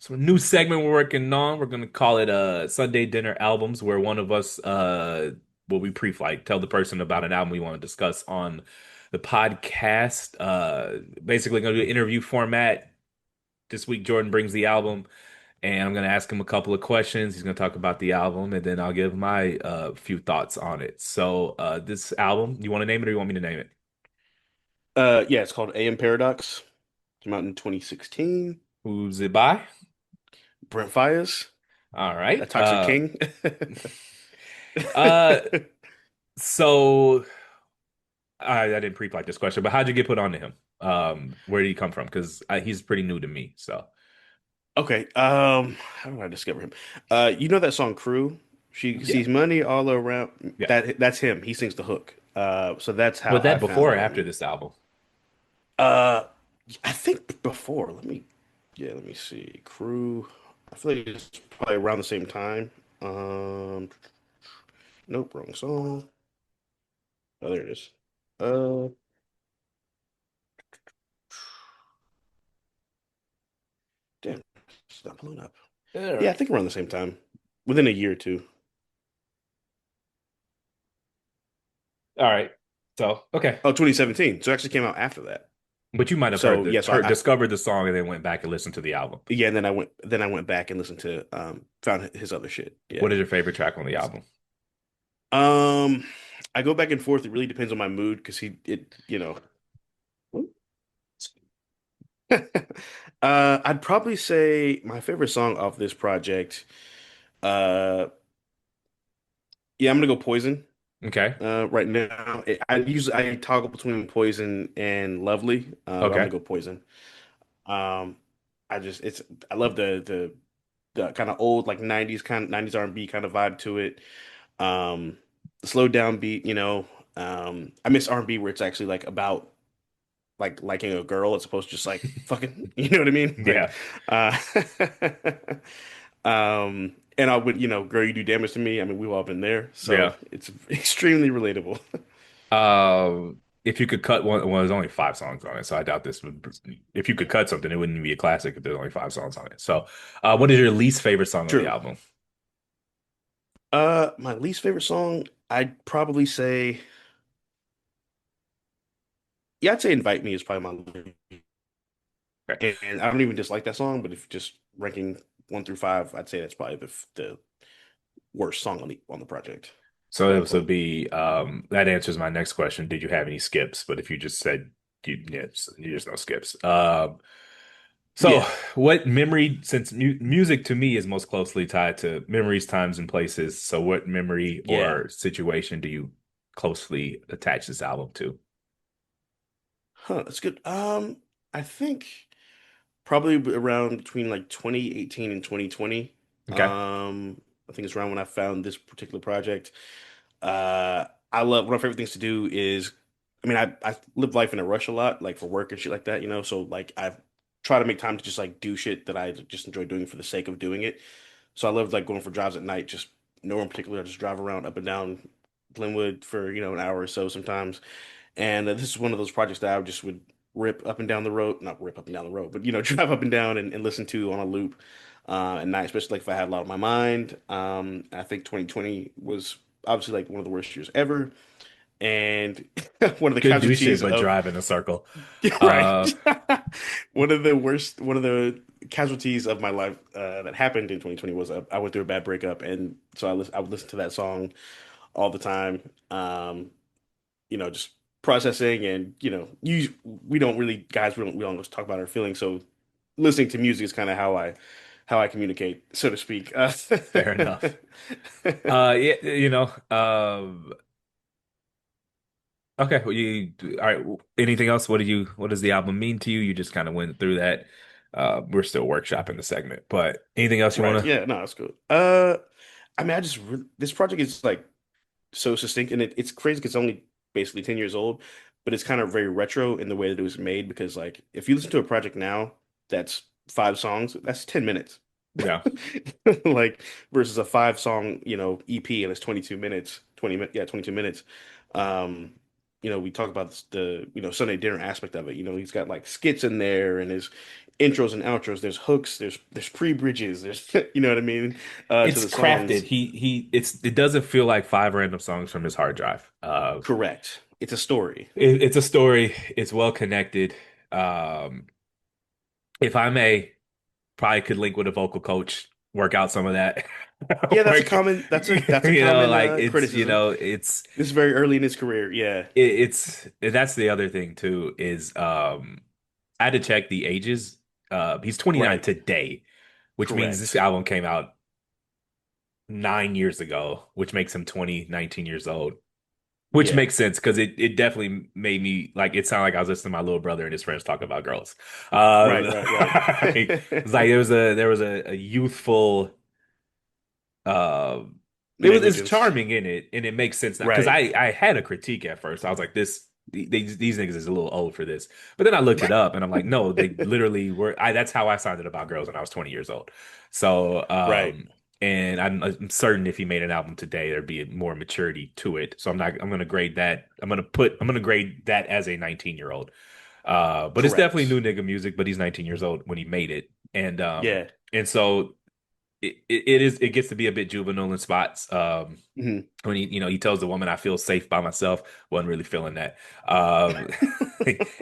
So a new segment we're working on. We're gonna call it Sunday Dinner Albums, where one of us will be pre-flight, tell the person about an album we want to discuss on the podcast. Basically gonna do an interview format. This week Jordan brings the album and I'm gonna ask him a couple of questions. He's gonna talk about the album and then I'll give my few thoughts on it. So this album, you want to name it or you want me to name it? Yeah, it's called AM Paradox. Came out in 2016. Who's it by? Brent Faiyaz, All a right. Toxic King. Uh so I didn't pre-flight this question, but how'd you get put onto him? Where did he come from? Because he's pretty new to me. So Okay, how did I discover him? You know that song "Crew"? She yeah, sees money all around. yeah. That's him. He sings the hook. So that's how Was I that before found or after him. this album? Uh, I think before. Let me see. "Crew." I feel like it's probably around the same time. Um, nope, wrong song. Oh, there it is. Uh, damn, it's not pulling up. All Yeah, I right. think around the same time, within a year or two. All right. So okay, Oh, 2017. So it actually came out after that. but you might have So yeah, heard discovered the song and then went back and listened to the album. yeah, and then I went back and listened to found his other shit. What Yeah. is your favorite track on the album? Um, I go back and forth. It really depends on my mood because I'd probably say my favorite song off this project. Uh, yeah, I'm gonna go Poison. Okay. Right now, I toggle between Poison and Lovely. But I'm gonna Okay. go Poison. Um, I love the kind of old like 90s R&B kind of vibe to it. The slowed down beat. I miss R&B where it's actually like about like liking a girl as opposed to just like fucking, you know what I mean? Like Yeah. uh and I would, girl, you do damage to me. I mean, we've all been there, so Yeah. it's extremely relatable. If you could cut one, well, there's only five songs on it, so I doubt this would. If you could cut something, it wouldn't be a classic if there's only five songs on it. So, what is your least favorite song on the True. album? My least favorite song, I'd probably say, yeah, I'd say Invite Me is probably my least. Okay. And I don't even dislike that song, but if just ranking one through five, I'd say that's probably the worst song on the project, quote So this would unquote. be that answers my next question. Did you have any skips? But if you just said you just no skips. So Yeah, what memory, since music to me is most closely tied to memories, times, and places. So what memory yeah. or situation do you closely attach this album to? Huh, that's good. I think probably around between like 2018 and 2020. Okay. I think it's around when I found this particular project. I love one of my favorite things to do is, I mean, I live life in a rush a lot, like for work and shit like that, So like I try to make time to just like do shit that I just enjoy doing for the sake of doing it. So I love like going for drives at night, just nowhere in particular. I just drive around up and down Glenwood for, an hour or so sometimes. And this is one of those projects that I would rip up and down the road, not rip up and down the road, but drive up and down and listen to on a loop at night, especially like if I had a lot on my mind. I think 2020 was obviously like one of the worst years ever, and one of the Good do shit, casualties but of drive in a circle. right, Uh, one of the casualties of my life that happened in 2020 was I went through a bad breakup, and so I would listen to that song all the time. Just processing and we don't really guys we don't talk about our feelings, so listening to music is kind of how I communicate, so to speak. Fair enough. Yeah, okay. Well, all right. Anything else? What does the album mean to you? You just kind of went through that. We're still workshopping the segment, but anything else you Right, want to? yeah, no, that's good. I mean, this project is like so succinct, and it's crazy 'cause it's only basically 10 years old, but it's kind of very retro in the way that it was made because like if you listen to a project now that's five songs, that's 10 minutes. Yeah. Like versus a five song, EP and it's 22 minutes, 20 minutes, yeah, 22 minutes. Um we talk about the Sunday dinner aspect of it. He's got like skits in there and his intros and outros. There's hooks. There's pre-bridges. There's you know what I mean to It's the crafted. songs. It doesn't feel like five random songs from his hard drive. Correct. It's a story. It's a story. It's well connected. Um, if I may, probably could link with a vocal coach, work out some of that. Yeah, that's a Work, common that's a that's a you know, common like it's, criticism. it's This is very early in his career. Yeah. it's that's the other thing too is I had to check the ages. He's 29 Right. today, which means this Correct. album came out 9 years ago, which makes him 20, 19 years old. Which Yeah. makes sense because it definitely made me like it sounded like I was listening to my little brother and his friends talk about girls. Right. Right. Right. It's like there was a youthful uh it's Negligence. charming in it and it makes sense now because Right. I had a critique at first. I was like these niggas is a little old for this. But then I looked it up and I'm like no, they literally were that's how I sounded about girls when I was 20 years old. So Right. and I'm certain if he made an album today there'd be more maturity to it. So I'm going to grade that. I'm going to grade that as a 19-year-old. But it's definitely Correct. new nigga music, but he's 19 years old when he made it. Yeah. And so it gets to be a bit juvenile in spots. Hmm. When he tells the woman I feel safe by myself, wasn't really feeling that. Um,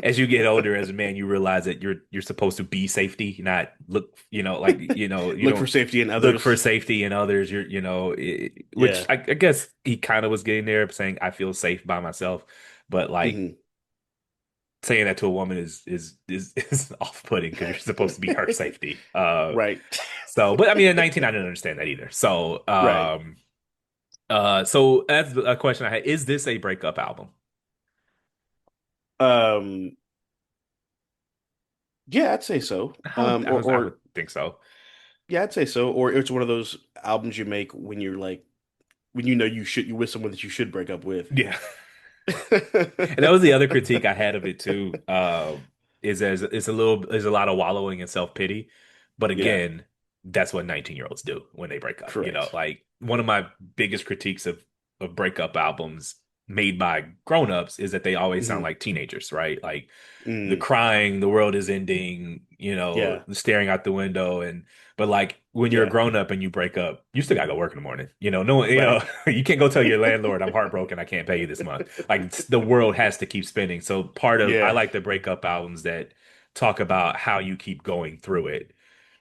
as you get older as a man, you realize that you're supposed to be safety, not look, like you Look for don't safety in look for others. safety in others. Which Yeah. I guess he kind of was getting there, saying I feel safe by myself, but like Hmm. saying that to a woman is off-putting because you're supposed to be her safety. Right. So, but I mean, at 19, I didn't understand that either. So, Right. so that's a question I had. Is this a breakup album? Um, yeah, I'd say so. I would think so. Yeah, I'd say so. Or it's one of those albums you make when you're like when you with someone that you should break up with. Yeah. And that was the other critique I had of it too. Is there's a lot of wallowing in self-pity. But Yeah, again, that's what 19-year-olds do when they break up. correct. Like one of my biggest critiques of breakup albums made by grown-ups is that they always sound Hmm. like teenagers, right? Like the Mm, crying, the world is ending, yeah, staring out the window but like when you're a yeah, grown up and you break up, you still gotta go work in the morning. No one, right. you can't go tell your landlord I'm heartbroken, I can't pay you this month. Like the world has to keep spinning. So I Yeah. like the breakup albums that talk about how you keep going through it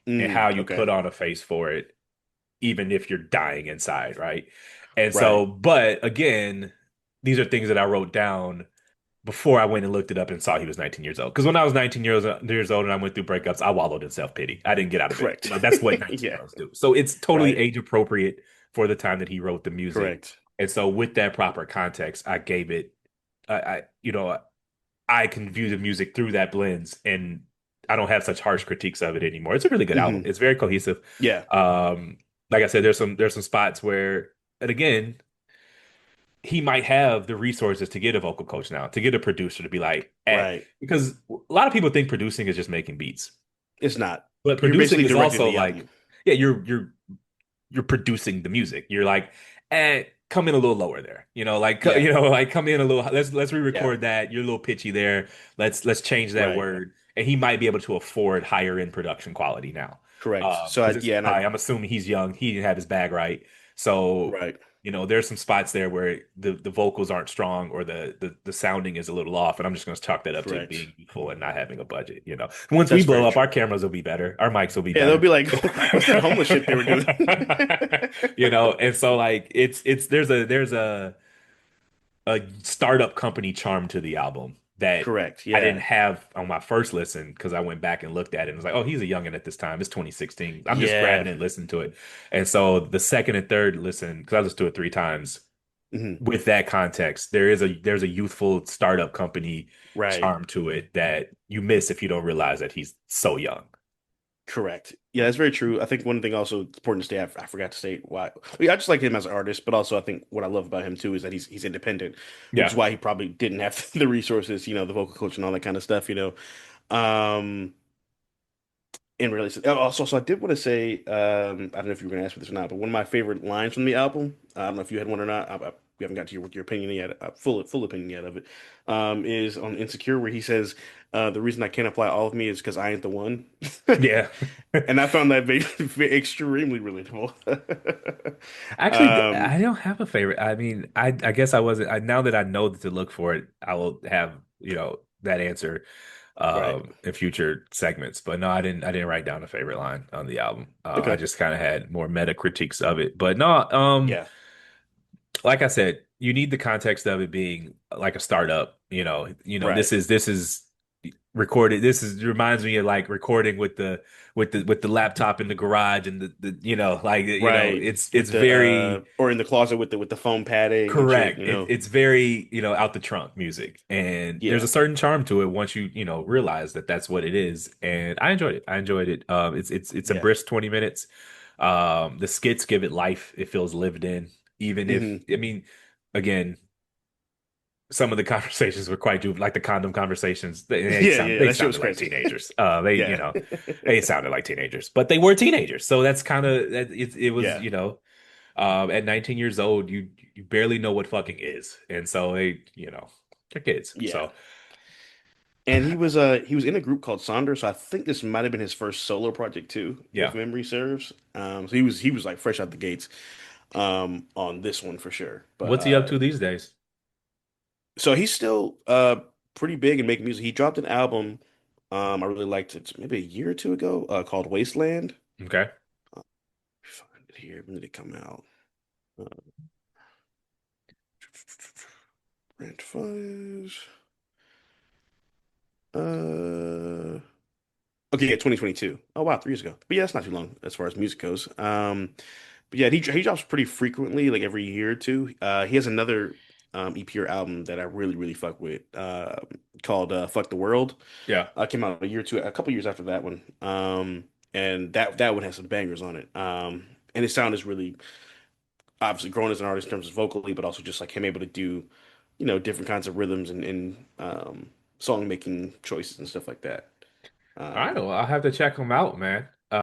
and how you Okay. put on a face for it, even if you're dying inside, right? And so, Right. but again, these are things that I wrote down before I went and looked it up and saw he was 19 years old. Because when I was 19 years old and I went through breakups, I wallowed in self-pity. I didn't get out of it. Correct. But that's what 19 Yeah. year olds do. So it's totally Right. age appropriate for the time that he wrote the music. Correct. And so with that proper context, I gave it I can view the music through that lens and I don't have such harsh critiques of it anymore. It's a really good album. Hmm. It's very cohesive. Yeah. Um, like I said, there's some spots where, and again, he might have the resources to get a vocal coach now, to get a producer to be like, Right. because a lot of people think producing is just making beats, It's not. but You're producing basically is directing also the like, album. yeah, you're producing the music. You're like, come in a little lower there. Yeah. Like come in a little. Let's Yeah. re-record that. You're a little pitchy there. Let's change that Right. word. And he might be able to afford higher end production quality now. Correct. So Because it's yeah, and I high. I'm assuming he's young. He didn't have his bag right. So, right. there's some spots there where the vocals aren't strong or the sounding is a little off. And I'm just going to chalk that up to Correct. being youthful and not having a budget. Once we That's blow very up, our true. cameras will be better. Our mics will be Yeah, they'll better. be like, what's that homeless shit they were doing? And so like it's there's a startup company charm to the album that Correct. I didn't Yeah. have on my first listen because I went back and looked at it and was like, oh, he's a youngin' at this time. It's 2016. I'm just Yeah. grabbing it and listening to it. And so the second and third listen, because I listened to it three times Hmm. with that context, there's a youthful startup company Right. charm to it that you miss if you don't realize that he's so young. Correct. Yeah, that's very true. I think one thing also important to state, I forgot to state why. I just like him as an artist, but also I think what I love about him too is that he's independent, which is Yeah. why he probably didn't have the resources, the vocal coach and all that kind of stuff. Um, and really, also, I did want to say, I don't know if you were going to ask me this or not, but one of my favorite lines from the album, I don't know if you had one or not. we haven't got to your opinion yet, full opinion yet of it. Is on Insecure where he says, "The reason I can't apply all of me is because I ain't the one," Yeah. and I found that very extremely relatable. Actually, Um, I don't have a favorite. I mean, I guess I wasn't. Now that I know to look for it, I will have, that answer right. in future segments. But no, I didn't write down a favorite line on the album. I Okay. just kind of had more meta critiques of it. But no, Yeah. like I said, you need the context of it being like a startup. Right. This is recorded. This is reminds me of like recording with the laptop in the garage and Right. it's With the very or in the closet with the foam padding and shit, correct. you It, know. it's very out the trunk music, and there's a Yeah. certain charm to it once you realize that that's what it is. And I enjoyed it. I enjoyed it. It's a Yeah. brisk 20 minutes. The skits give it life. It feels lived in, even if Hmm. I mean, again, some of the conversations were quite juvenile, like the condom conversations. Yeah, yeah, They that shit was sounded like crazy. teenagers. Yeah. They sounded like teenagers, but they were teenagers. So that's kind of it was Yeah. at 19 years old, you barely know what fucking is, and so they're kids. Yeah. So And he was in a group called Sonder, so I think this might have been his first solo project too, if yeah, memory serves. So he was like fresh out the gates on this one for sure. But what's he up to these days? so he's still pretty big and making music. He dropped an album I really liked it maybe a year or two ago called Wasteland. Okay, Find it here. When did it come out? Uh, Brent Faiyaz. Uh, okay, yeah, 2022. Oh wow, 3 years ago. But yeah, that's not too long as far as music goes. But yeah, he drops pretty frequently, like every year or two. He has another EP or album that I really fuck with, called "Fuck the World." yeah. Came out a year or two, a couple years after that one. And that one has some bangers on it. And his sound is really obviously grown as an artist in terms of vocally, but also just like him able to do, different kinds of rhythms and song making choices and stuff like that. All right, Um, well, I'll have to check him out, man.